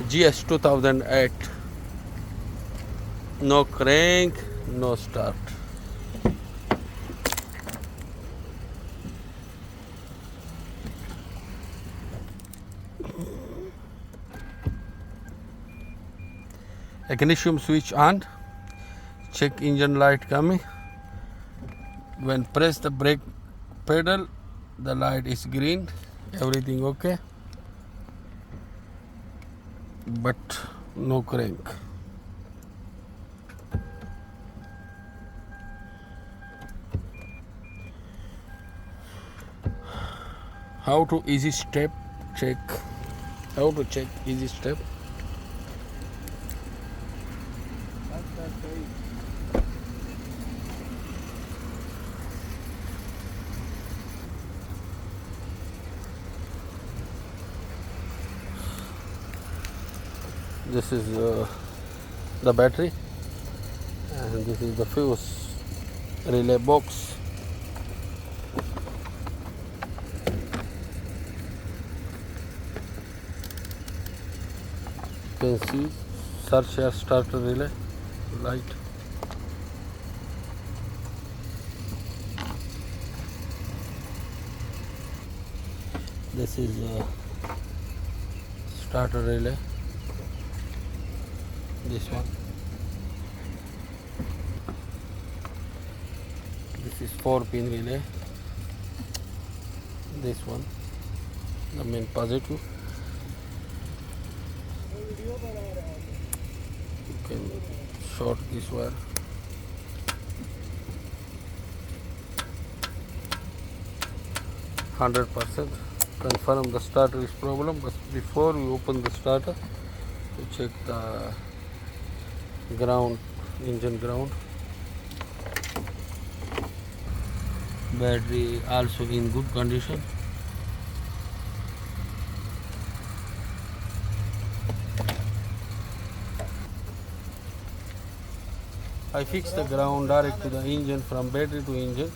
GS 2008. No crank, no start. Ignition switch on. Check engine light coming. When press the brake pedal, the light is green. Everything okay, but no crank. How to easy step check? How to check easy step? This is the battery, and this is the fuse relay box. You can see search here starter relay light. This is starter relay. This one. This is 4-pin relay. This one, the main positive. You can short this wire. %. Confirm the starter is problem, but before you open the starter, you check the ground, engine ground. Battery also in good condition. I fixed the ground direct to the engine from battery to engine.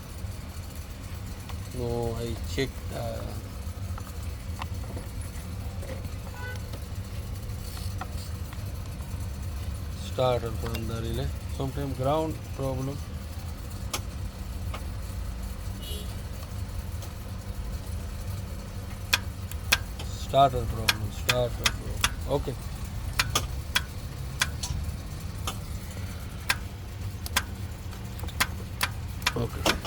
No, I checked starter from the relay. Sometimes ground problem. Starter problem. Okay. Okay.